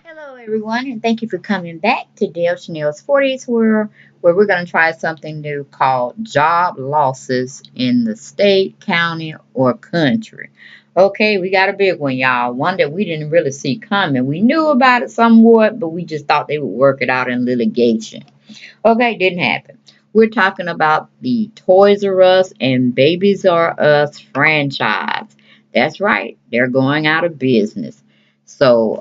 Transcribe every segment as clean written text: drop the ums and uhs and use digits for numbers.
Hello, everyone, and thank you for coming back to Dale Chanel's 40s World, where we're going to try something new called job losses in the state, county, or country. Okay, we got a big one, y'all. One that we didn't really see coming. We knew about it somewhat, but we just thought they would work it out in litigation. Okay, didn't happen. We're talking about the Toys R Us and Babies R Us franchise. That's right, they're going out of business. So,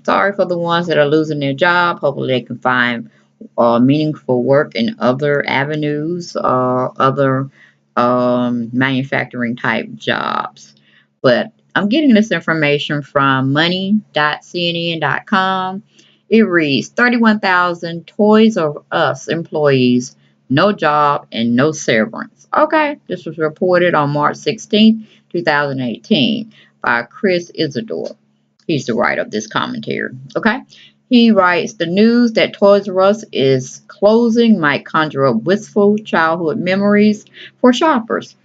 sorry for the ones that are losing their job. Hopefully, they can find meaningful work in other avenues or other manufacturing type jobs. But I'm getting this information from money.cnn.com. It reads 31,000 Toys R Us employees, no job and no severance. Okay, this was reported on March 16th, 2018 by Chris Isidore. He's the writer of this commentary. Okay, he writes the news that Toys R Us is closing might conjure up wistful childhood memories for shoppers.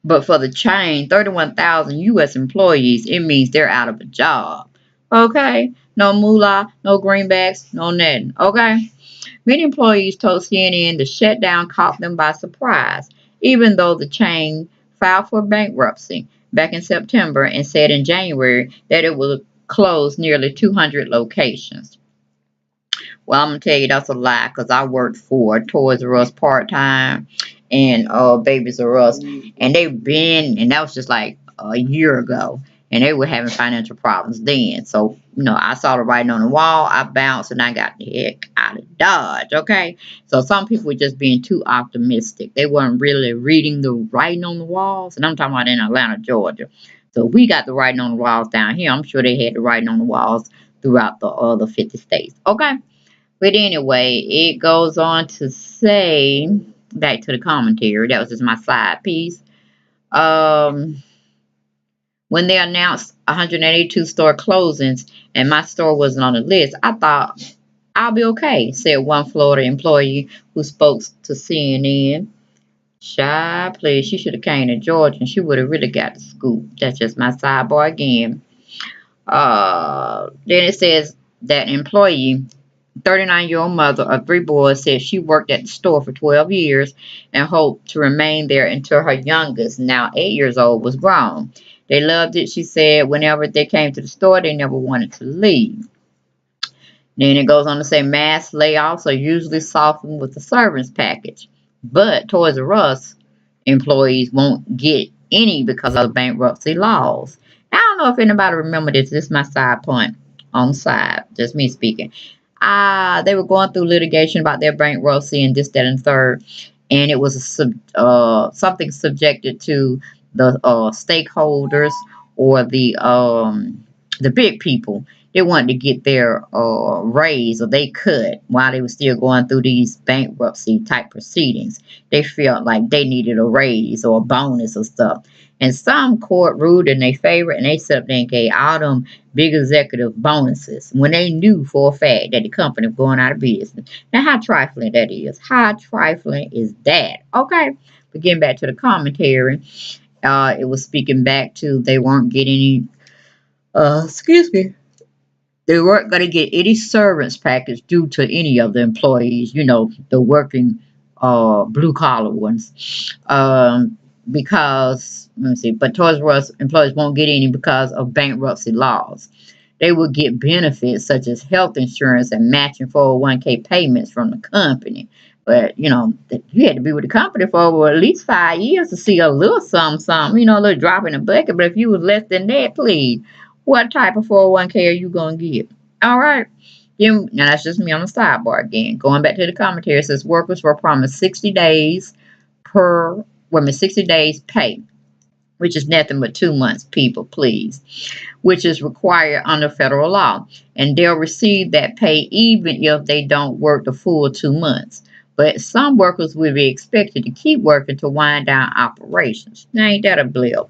But for the chain, 31,000 U.S. employees, it means they're out of a job. Okay? No moolah, no greenbacks, no nothing. Okay? Many employees told CNN the shutdown caught them by surprise, even though the chain filed for bankruptcy back in September and said in January that it would close nearly 200 locations. Well, I'm gonna tell you that's a lie because I worked for Toys R Us part time and Babies R Us, and they've been, and that was just like a year ago, and they were having financial problems then. So I saw the writing on the wall, I bounced, and I got the heck out of Dodge. Okay, so some people were just being too optimistic. They weren't really reading the writing on the walls, and I'm talking about in Atlanta, Georgia. So we got the writing on the walls down here. I'm sure they had the writing on the walls throughout the other 50 states. Okay. But anyway, it goes on to say, back to the commentary, that was just my side piece. Um, when they announced 182 store closings and my store wasn't on the list, I thought I'll be okay, said one Florida employee who spoke to CNN. Shy, please, she should have came to Georgia and she would have really got the scoop. That's just my sidebar again. Then it says that employee 39-year-old mother of three boys said she worked at the store for 12 years and hoped to remain there until her youngest, now 8 years old, was grown. They loved it, she said. Whenever they came to the store, they never wanted to leave. Then it goes on to say mass layoffs are usually softened with the severance package, but Toys R Us employees won't get any because of bankruptcy laws. I don't know if anybody remember this. This is my side point on the side, just me speaking. They were going through litigation about their bankruptcy and this, that, and third, and it was something subjected to the stakeholders or the big people. They wanted to get their raise or they could while they were still going through these bankruptcy type proceedings. They felt like they needed a raise or a bonus or stuff. And some court ruled in their favor and they set up and gave all them big executive bonuses when they knew for a fact that the company was going out of business. Now, how trifling that is. How trifling is that? Okay. But getting back to the commentary, it was speaking back to they weren't getting any, excuse me, they weren't going to get any severance package due to any of the employees, the working blue collar ones. Because, let me see, but Toys R Us employees won't get any because of bankruptcy laws. They will get benefits such as health insurance and matching 401k payments from the company. But, you had to be with the company for over at least 5 years to see a little something, a little drop in the bucket. But if you was less than that, please, what type of 401k are you going to get? All right. Then, now that's just me on the sidebar again. Going back to the commentary, it says workers were promised 60 days 60 days pay, which is nothing but 2 months, people, please, which is required under federal law. And they'll receive that pay even if they don't work the full 2 months. But some workers will be expected to keep working to wind down operations. Now, ain't that a blip?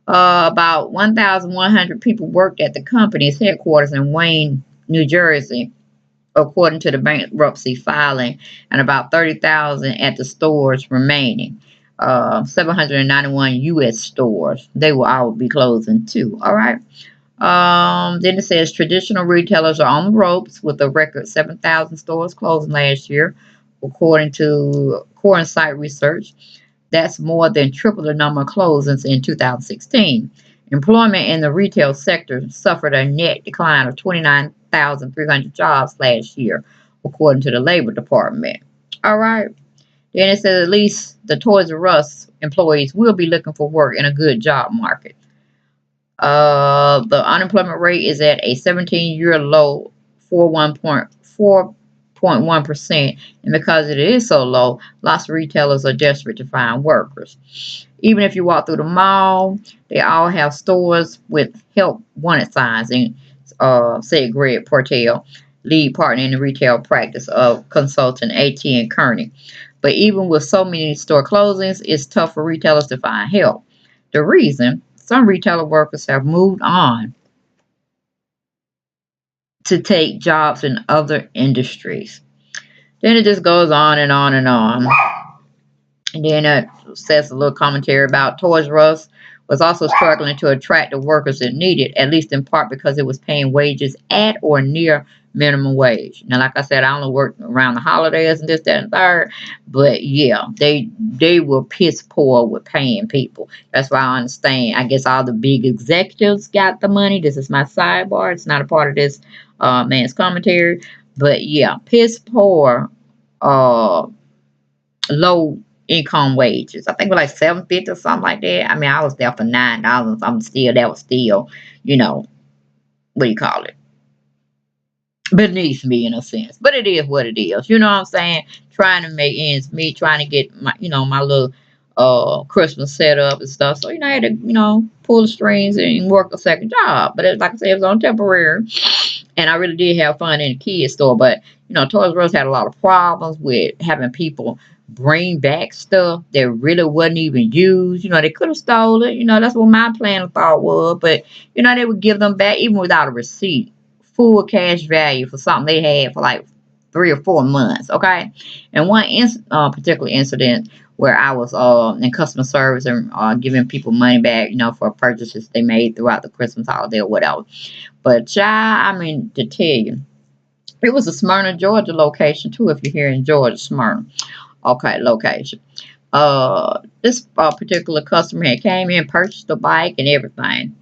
About 1,100 people worked at the company's headquarters in Wayne, New Jersey, according to the bankruptcy filing, and about 30,000 at the stores remaining. 791 U.S. stores. They will all be closing too. All right. Then it says traditional retailers are on the ropes with a record 7,000 stores closing last year, according to Core Insight Research. That's more than triple the number of closings in 2016. Employment in the retail sector suffered a net decline of 29,300 jobs last year, according to the Labor Department. All right. Then it says at least the Toys R Us employees will be looking for work in a good job market. The unemployment rate is at a 17-year low, 4.1%, and because it is so low, lots of retailers are desperate to find workers. Even if you walk through the mall, they all have stores with help wanted signs, and said Greg Portel, lead partner in the retail practice of consultant AT and Kearney. But even with so many store closings, it's tough for retailers to find help. The reason some retailer workers have moved on to take jobs in other industries. Then it just goes on and on and on. And then it says a little commentary about Toys R Us was also struggling to attract the workers it needed, at least in part because it was paying wages at or near minimum wage. Now, like I said, I only worked around the holidays and this, that, and third, but yeah, they were piss poor with paying people. That's why I understand. I guess all the big executives got the money. This is my sidebar. It's not a part of this man's commentary, but yeah, piss poor. Low income wages. I think it was like 750 or something like that. I mean, I was there for $9. I'm still that was still, you know, what do you call it? Beneath me in a sense. But it is what it is. You know what I'm saying? Trying to make ends meet, trying to get my my little Christmas set up and stuff. So, I had to, pull the strings and work a second job. But like I said, it was on temporary. And I really did have fun in the kids store. But, Toys R Us had a lot of problems with having people bring back stuff that really wasn't even used. They could have stole it. That's what my plan of thought was. But, they would give them back even without a receipt. Full cash value for something they had for like 3 or 4 months. Okay. And one particular incident where I was in customer service and giving people money back, for purchases they made throughout the Christmas holiday or whatever. But child, I mean, to tell you, it was a Smyrna, Georgia location too. If you're here in Georgia, Smyrna, okay, location. This particular customer had came in, purchased a bike and everything.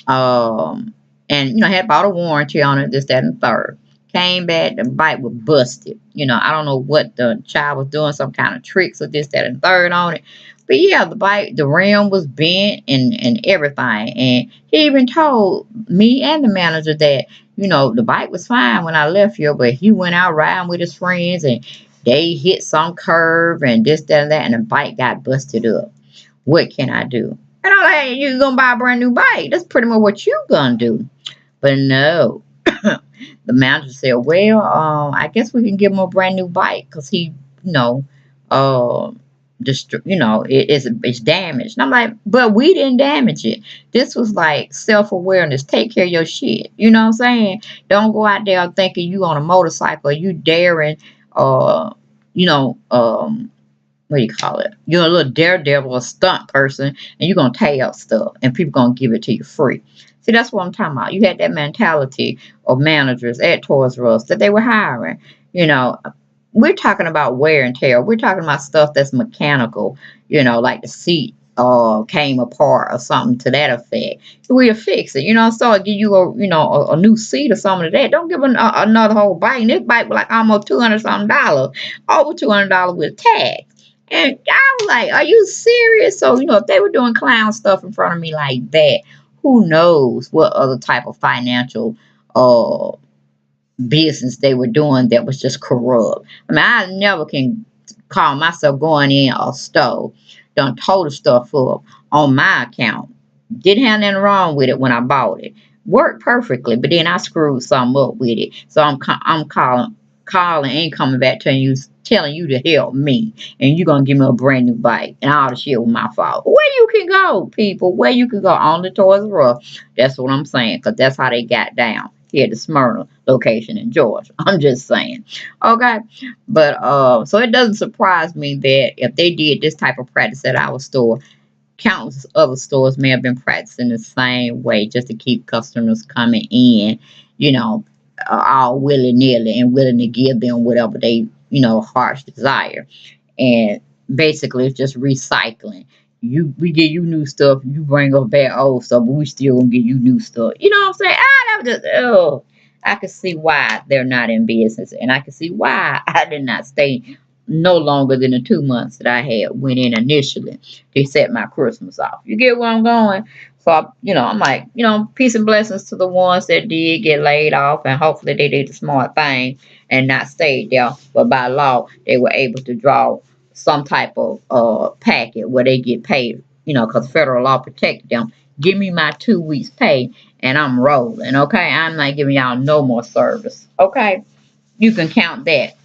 Um, and had bought a warranty on it, this, that, and the third. Came back, the bike was busted. I don't know what the child was doing, some kind of tricks or this, that, and the third on it. But yeah, the bike, the rim was bent and everything. And he even told me and the manager that, the bike was fine when I left here, but he went out riding with his friends and they hit some curve and this, that, and that, and the bike got busted up. What can I do? And I'm like, hey, you gonna buy a brand new bike. That's pretty much what you gonna do. But no. The manager said, well, I guess we can give him a brand new bike because he, it's damaged. And I'm like, but we didn't damage it. This was like self-awareness. Take care of your shit. You know what I'm saying? Don't go out there thinking you on a motorcycle or you daring, what do you call it? You're a little daredevil, a stunt person, and you're going to tear up stuff, and people going to give it to you free. See, that's what I'm talking about. You had that mentality of managers at Toys R Us that they were hiring. We're talking about wear and tear. We're talking about stuff that's mechanical, like the seat came apart or something to that effect. We'll fix it. So give you a new seat or something to that. Don't give another whole bike. And this bike was like almost $200 something, over $200 with tax. And I was like, are you serious? So, if they were doing clown stuff in front of me like that, who knows what other type of financial business they were doing that was just corrupt. I mean, I never can call myself going in a store, done total stuff up on my account. Didn't have nothing wrong with it when I bought it. Worked perfectly, but then I screwed something up with it. So I'm calling and coming back telling you to help me, and you're gonna give me a brand new bike, and all the shit was my fault. Where you can go, people? Where you can go on the Toys R Us? That's what I'm saying, because that's how they got down here at the Smyrna location in Georgia. I'm just saying, okay. But so it doesn't surprise me that if they did this type of practice at our store, countless other stores may have been practicing the same way just to keep customers coming in, you know, all willy nilly and willing to give them whatever they, heart's desire. And basically it's just recycling. We give you new stuff, you bring us back old stuff, but we still gonna give you new stuff. You know what I'm saying? That was just I can see why they're not in business, and I can see why I did not stay no longer than the 2 months that I had went in initially to set my Christmas off. You get where I'm going? So I'm like, peace and blessings to the ones that did get laid off, and hopefully they did the smart thing and not stayed there. But by law, they were able to draw some type of packet where they get paid, because federal law protected them. Give me my 2 weeks pay and I'm rolling, okay? I'm not giving y'all no more service, okay? You can count that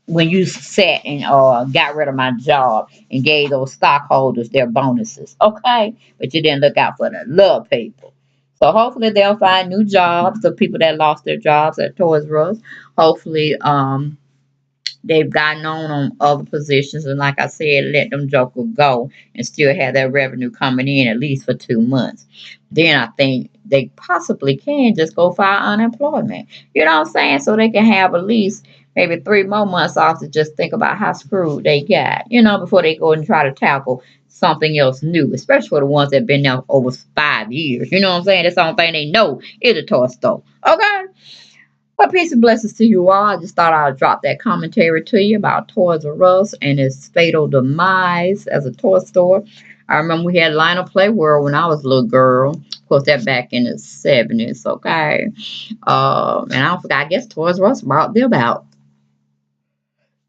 when you sat and got rid of my job and gave those stockholders their bonuses, okay? But you didn't look out for the little people. So hopefully they'll find new jobs. The people that lost their jobs at Toysrus, hopefully they've gotten on other positions, and like I said, let them jokers go and still have that revenue coming in at least for 2 months. Then I think they possibly can just go file unemployment. You know what I'm saying? So they can have at least maybe 3 more months off to just think about how screwed they got, before they go and try to tackle something else new, especially for the ones that have been there over 5 years. You know what I'm saying? That's the only thing they know is a toy store. Okay? Well, peace and blessings to you all. I just thought I'd drop that commentary to you about Toys R Us and its fatal demise as a toy store. I remember we had Lionel Play World when I was a little girl. Of course, that back in the 70s, okay? And I forgot, I guess Toys R Us brought them out.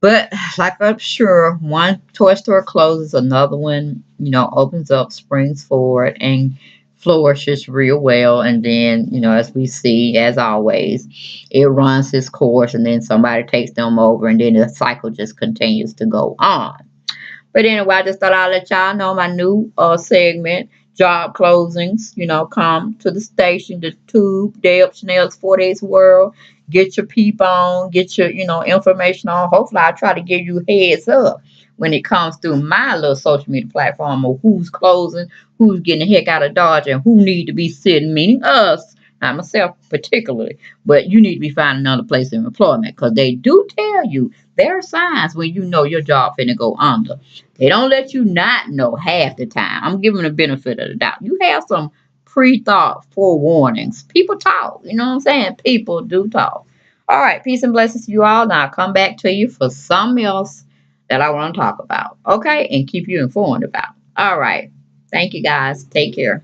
But like I'm sure, one toy store closes, another one, opens up, springs forward, and flourishes real well. And then, as we see, as always, it runs its course, and then somebody takes them over, and then the cycle just continues to go on. But anyway, I just thought I'd let y'all know my new segment, job closings, come to the station, the tube, Deb Chanel's 4 Days World. Get your peep on, get your, information on. Hopefully I'll try to give you heads up when it comes through my little social media platform of who's closing, who's getting the heck out of Dodge, and who need to be sitting, meaning us, not myself particularly, but you need to be finding another place of employment, because they do tell you there are signs when you know your job finna go under. They don't let you not know half the time. I'm giving the benefit of the doubt. You have some pre-thought forewarnings. People talk. You know what I'm saying? People do talk. All right. Peace and blessings to you all. Now I'll come back to you for something else that I want to talk about. Okay? And keep you informed about. All right. Thank you guys. Take care.